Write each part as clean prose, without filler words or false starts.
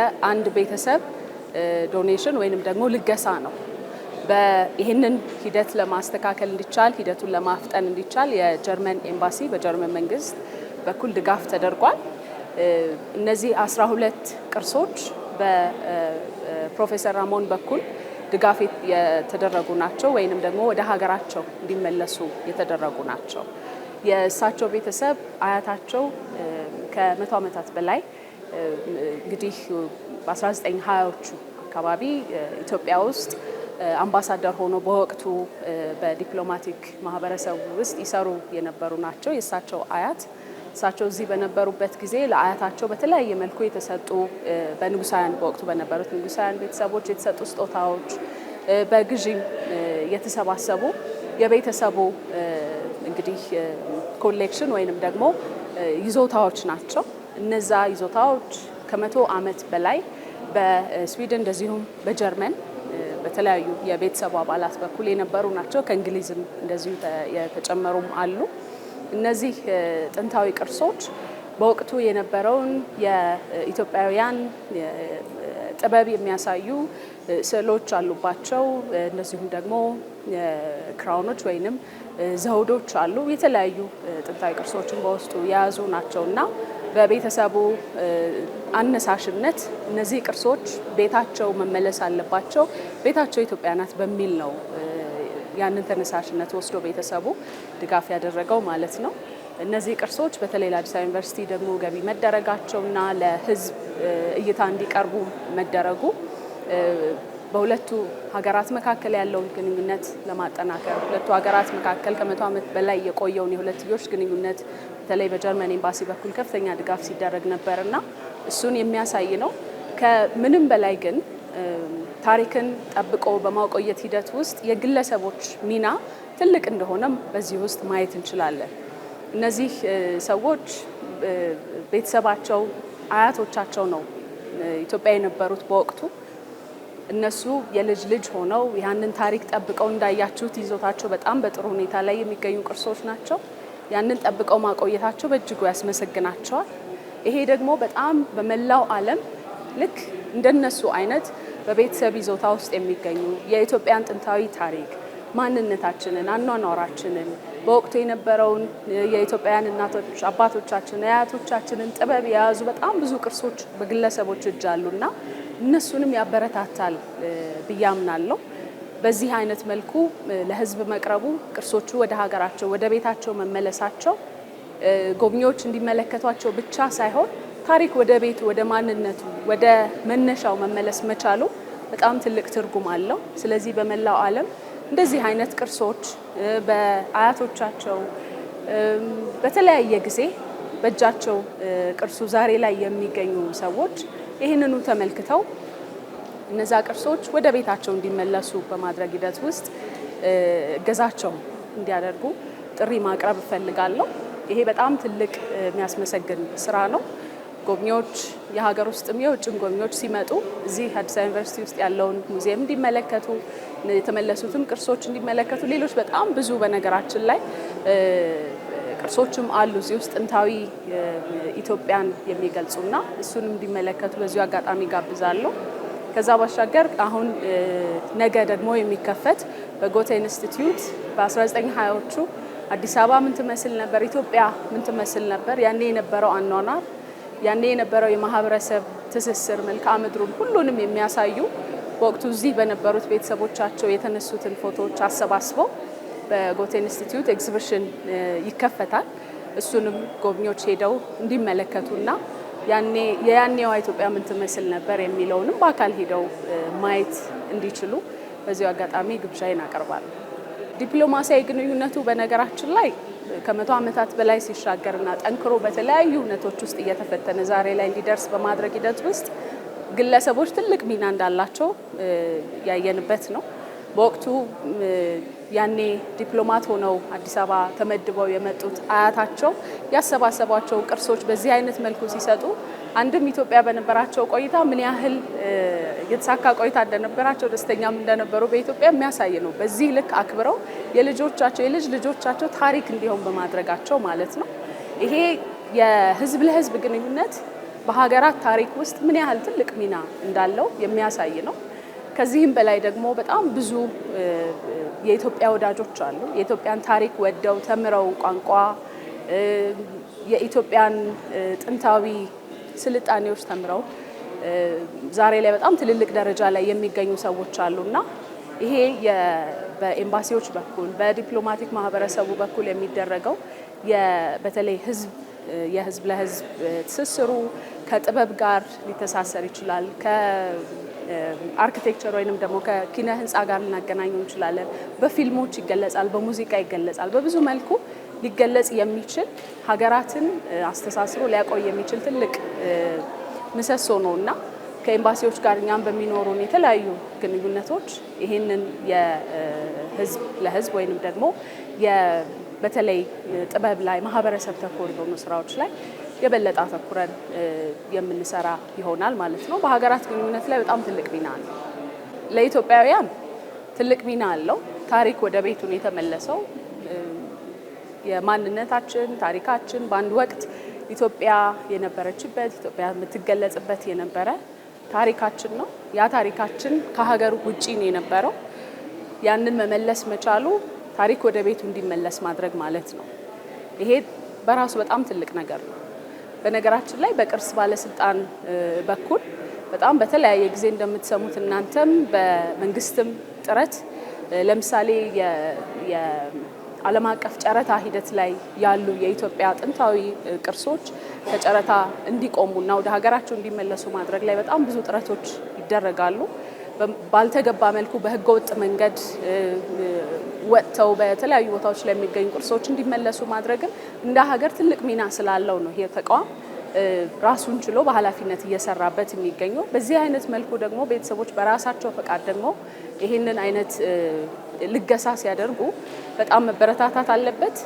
የአንድ ቤተሰብ ዶኔሽን ወይንም ደግሞ ልገሳ ነው። በይህንን ሂደት ለማስተካከል እንዲቻል ሂደቱን ለማፍጠን እንዲቻል የጀርመን ኤምባሲ በጀርመን መንግስት በኩል ድጋፍ ተደርጓል። እነዚህ 12 ቅርሶች በፕሮፌሰር ራሞን በኩል ድጋፍ የተደረጉ ናቸው ወይንም ደግሞ ወደ ሀገራቸው እንዲመለሱ የተደረጉ ናቸው። የእሳቸው ቤተሰብ አያታቸው ከ100 ዓመታት በላይ እንግዲህ በ1920ዎቹ አካባቢ ኢትዮጵያ ውስጥ አምባሳደር ሆኖ በወቅቱ በዲፕሎማቲክ ማህበረሰብ ውስጥ ይሰሩ የነበሩ ናቸው። የእሳቸው አያት እሳቸው እዚህ በነበሩበት ጊዜ ለአያታቸው በተለያየ መልኩ የተሰጡ በንጉሳውያን በወቅቱ በነበሩት ንጉሳውያን ቤተሰቦች የተሰጡ ስጦታዎች በግዢም የተሰባሰቡ የቤተሰቡ እንግዲህ ኮሌክሽን ወይንም ደግሞ ይዞታዎች ናቸው። እነዛ ይዞታዎች ከ100 ዓመት በላይ በስዊድን እንደዚሁም በጀርመን በተለያዩ የቤተሰቡ አባላት በኩል የነበሩ ናቸው። ከእንግሊዝም እንደዚሁ የተጨመሩም አሉ። እነዚህ ጥንታዊ ቅርሶች በወቅቱ የነበረውን የኢትዮጵያውያን ጥበብ የሚያሳዩ ስዕሎች አሉባቸው። እንደዚሁም ደግሞ ክራውኖች ወይንም ዘውዶች አሉ። የተለያዩ ጥንታዊ ቅርሶችን በውስጡ የያዙ ናቸውና በቤተሰቡ አነሳሽነት እነዚህ ቅርሶች ቤታቸው መመለስ አለባቸው፣ ቤታቸው ኢትዮጵያ ናት በሚል ነው ያንን ተነሳሽነት ወስዶ ቤተሰቡ ድጋፍ ያደረገው ማለት ነው። እነዚህ ቅርሶች በተለይ ለአዲስ አበባ ዩኒቨርሲቲ ደግሞ ገቢ መደረጋቸውና ለሕዝብ እይታ እንዲቀርቡ መደረጉ በሁለቱ ሀገራት መካከል ያለውን ግንኙነት ለማጠናከር ሁለቱ ሀገራት መካከል ከ100 ዓመት በላይ የቆየውን የሁለትዮሽ ግንኙነት በተለይ በጀርመን ኤምባሲ በኩል ከፍተኛ ድጋፍ ሲደረግ ነበርና እሱን የሚያሳይ ነው። ከምንም በላይ ግን ታሪክን ጠብቆ በማቆየት ሂደት ውስጥ የግለሰቦች ሚና ትልቅ እንደሆነም በዚህ ውስጥ ማየት እንችላለን። እነዚህ ሰዎች ቤተሰባቸው አያቶቻቸው ነው ኢትዮጵያ የነበሩት በወቅቱ። እነሱ የልጅ ልጅ ሆነው ያንን ታሪክ ጠብቀው እንዳያችሁት ይዞታቸው በጣም በጥሩ ሁኔታ ላይ የሚገኙ ቅርሶች ናቸው። ያንን ጠብቀው ማቆየታቸው በእጅጉ ያስመሰግናቸዋል። ይሄ ደግሞ በጣም በመላው ዓለም ልክ እንደነሱ አይነት በቤተሰብ ይዞታ ውስጥ የሚገኙ የኢትዮጵያን ጥንታዊ ታሪክ፣ ማንነታችንን፣ አኗኗራችንን በወቅቱ የነበረውን የኢትዮጵያውያን እናቶች አባቶቻችን አያቶቻችንን ጥበብ የያዙ በጣም ብዙ ቅርሶች በግለሰቦች እጅ አሉና እነሱንም ያበረታታል ብዬ አምናለሁ። በዚህ አይነት መልኩ ለሕዝብ መቅረቡ ቅርሶቹ ወደ ሀገራቸው ወደ ቤታቸው መመለሳቸው ጎብኚዎች እንዲመለከቷቸው ብቻ ሳይሆን ታሪክ ወደ ቤቱ ወደ ማንነቱ ወደ መነሻው መመለስ መቻሉ በጣም ትልቅ ትርጉም አለው። ስለዚህ በመላው ዓለም እንደዚህ አይነት ቅርሶች በአያቶቻቸው በተለያየ ጊዜ በእጃቸው ቅርሱ ዛሬ ላይ የሚገኙ ሰዎች ይህንኑ ተመልክተው እነዛ ቅርሶች ወደ ቤታቸው እንዲመለሱ በማድረግ ሂደት ውስጥ እገዛቸው እንዲያደርጉ ጥሪ ማቅረብ እፈልጋለሁ። ይሄ በጣም ትልቅ የሚያስመሰግን ስራ ነው። ጎብኚዎች የሀገር ውስጥም የውጭም ጎብኚዎች ሲመጡ እዚህ አዲስ አበባ ዩኒቨርሲቲ ውስጥ ያለውን ሙዚየም እንዲመለከቱ፣ የተመለሱትም ቅርሶች እንዲመለከቱ፣ ሌሎች በጣም ብዙ በነገራችን ላይ ቅርሶችም አሉ እዚህ ውስጥ ጥንታዊ ኢትዮጵያን የሚገልጹና እሱንም እንዲመለከቱ በዚሁ አጋጣሚ ጋብዛለሁ። ከዛ ባሻገር አሁን ነገ ደግሞ የሚከፈት በጎተ ኢንስቲትዩት በ1920ዎቹ አዲስ አበባ ምን ትመስል ነበር፣ ኢትዮጵያ ምን ትመስል ነበር፣ ያኔ የነበረው አኗኗር፣ ያኔ የነበረው የማህበረሰብ ትስስር፣ መልክዓ ምድሩን ሁሉንም የሚያሳዩ በወቅቱ እዚህ በነበሩት ቤተሰቦቻቸው የተነሱትን ፎቶዎች አሰባስበው በጎተ ኢንስቲትዩት ኤግዚቢሽን ይከፈታል። እሱንም ጎብኚዎች ሄደው እንዲመለከቱና የያኔዋ ኢትዮጵያ ምን ትመስል ነበር የሚለውንም በአካል ሄደው ማየት እንዲችሉ በዚሁ አጋጣሚ ግብዣዬን አቀርባለሁ። ዲፕሎማሲያዊ ግንኙነቱ በነገራችን ላይ ከ100 ዓመታት በላይ ሲሻገርና ጠንክሮ በተለያዩ እውነቶች ውስጥ እየተፈተነ ዛሬ ላይ እንዲደርስ በማድረግ ሂደት ውስጥ ግለሰቦች ትልቅ ሚና እንዳላቸው ያየንበት ነው። በወቅቱ ያኔ ዲፕሎማት ሆነው አዲስ አበባ ተመድበው የመጡት አያታቸው ያሰባሰቧቸው ቅርሶች በዚህ አይነት መልኩ ሲሰጡ አንድም ኢትዮጵያ በነበራቸው ቆይታ ምን ያህል የተሳካ ቆይታ እንደነበራቸው ደስተኛም እንደነበሩ በኢትዮጵያ የሚያሳይ ነው። በዚህ ልክ አክብረው የልጆቻቸው የልጅ ልጆቻቸው ታሪክ እንዲሆን በማድረጋቸው ማለት ነው። ይሄ የህዝብ ለህዝብ ግንኙነት በሀገራት ታሪክ ውስጥ ምን ያህል ትልቅ ሚና እንዳለው የሚያሳይ ነው። ከዚህም በላይ ደግሞ በጣም ብዙ የኢትዮጵያ ወዳጆች አሉ። የኢትዮጵያን ታሪክ ወደው ተምረው ቋንቋ የኢትዮጵያን ጥንታዊ ስልጣኔዎች ተምረው ዛሬ ላይ በጣም ትልልቅ ደረጃ ላይ የሚገኙ ሰዎች አሉና ይሄ በኤምባሲዎች በኩል በዲፕሎማቲክ ማህበረሰቡ በኩል የሚደረገው በተለይ የህዝብ ለህዝብ ትስስሩ ከጥበብ ጋር ሊተሳሰር ይችላል። ከአርኪቴክቸር ወይንም ደግሞ ከኪነ ህንፃ ጋር ልናገናኘው እንችላለን። በፊልሞች ይገለጻል፣ በሙዚቃ ይገለጻል። በብዙ መልኩ ሊገለጽ የሚችል ሀገራትን አስተሳስሮ ሊያቆይ የሚችል ትልቅ ምሰሶ ነውና ከኤምባሲዎች ጋር እኛም በሚኖሩን የተለያዩ ግንኙነቶች ይህንን የህዝብ ለህዝብ ወይንም ደግሞ በተለይ ጥበብ ላይ ማህበረሰብ ተኮር የሆኑ ስራዎች ላይ የበለጠ አተኩረን የምንሰራ ይሆናል ማለት ነው። በሀገራት ግንኙነት ላይ በጣም ትልቅ ሚና አለው። ለኢትዮጵያውያን ትልቅ ሚና አለው። ታሪክ ወደ ቤቱን የተመለሰው የማንነታችን ታሪካችን በአንድ ወቅት ኢትዮጵያ የነበረችበት ኢትዮጵያ የምትገለጽበት የነበረ ታሪካችን ነው። ያ ታሪካችን ከሀገር ውጪ ነው የነበረው። ያንን መመለስ መቻሉ ታሪክ ወደ ቤቱ እንዲመለስ ማድረግ ማለት ነው። ይሄ በራሱ በጣም ትልቅ ነገር ነው። በነገራችን ላይ በቅርስ ባለስልጣን በኩል በጣም በተለያየ ጊዜ እንደምትሰሙት እናንተም በመንግስትም ጥረት ለምሳሌ የዓለም አቀፍ ጨረታ ሂደት ላይ ያሉ የኢትዮጵያ ጥንታዊ ቅርሶች ከጨረታ እንዲቆሙና ወደ ሀገራቸው እንዲመለሱ ማድረግ ላይ በጣም ብዙ ጥረቶች ይደረጋሉ። ባልተገባ መልኩ በህገወጥ መንገድ ወጥተው በተለያዩ ቦታዎች ላይ የሚገኙ ቅርሶች እንዲመለሱ ማድረግም እንደ ሀገር ትልቅ ሚና ስላለው ነው ይሄ ተቋም ራሱን ችሎ በኃላፊነት እየሰራበት የሚገኘው። በዚህ አይነት መልኩ ደግሞ ቤተሰቦች በራሳቸው ፈቃድ ደግሞ ይህንን አይነት ልገሳ ሲያደርጉ በጣም መበረታታት አለበት።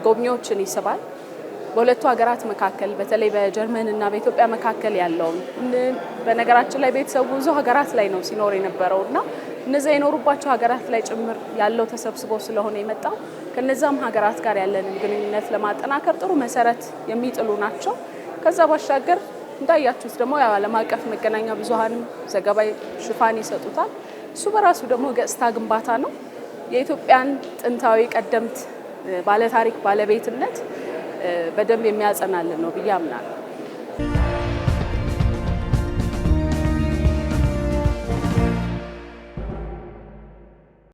ጎብኚዎችን ይስባል። በሁለቱ ሀገራት መካከል በተለይ በጀርመን እና በኢትዮጵያ መካከል ያለውን በነገራችን ላይ ቤተሰቡ ብዙ ሀገራት ላይ ነው ሲኖር የነበረው እና እነዚያ የኖሩባቸው ሀገራት ላይ ጭምር ያለው ተሰብስቦ ስለሆነ የመጣው ከነዛም ሀገራት ጋር ያለንን ግንኙነት ለማጠናከር ጥሩ መሰረት የሚጥሉ ናቸው። ከዛ ባሻገር እንዳያችሁት ደግሞ የዓለም አቀፍ መገናኛ ብዙሃንም ዘገባ ሽፋን ይሰጡታል። እሱ በራሱ ደግሞ ገጽታ ግንባታ ነው። የኢትዮጵያን ጥንታዊ ቀደምት ባለታሪክ ባለቤትነት በደንብ የሚያጸናልን ነው ብዬ አምናለሁ።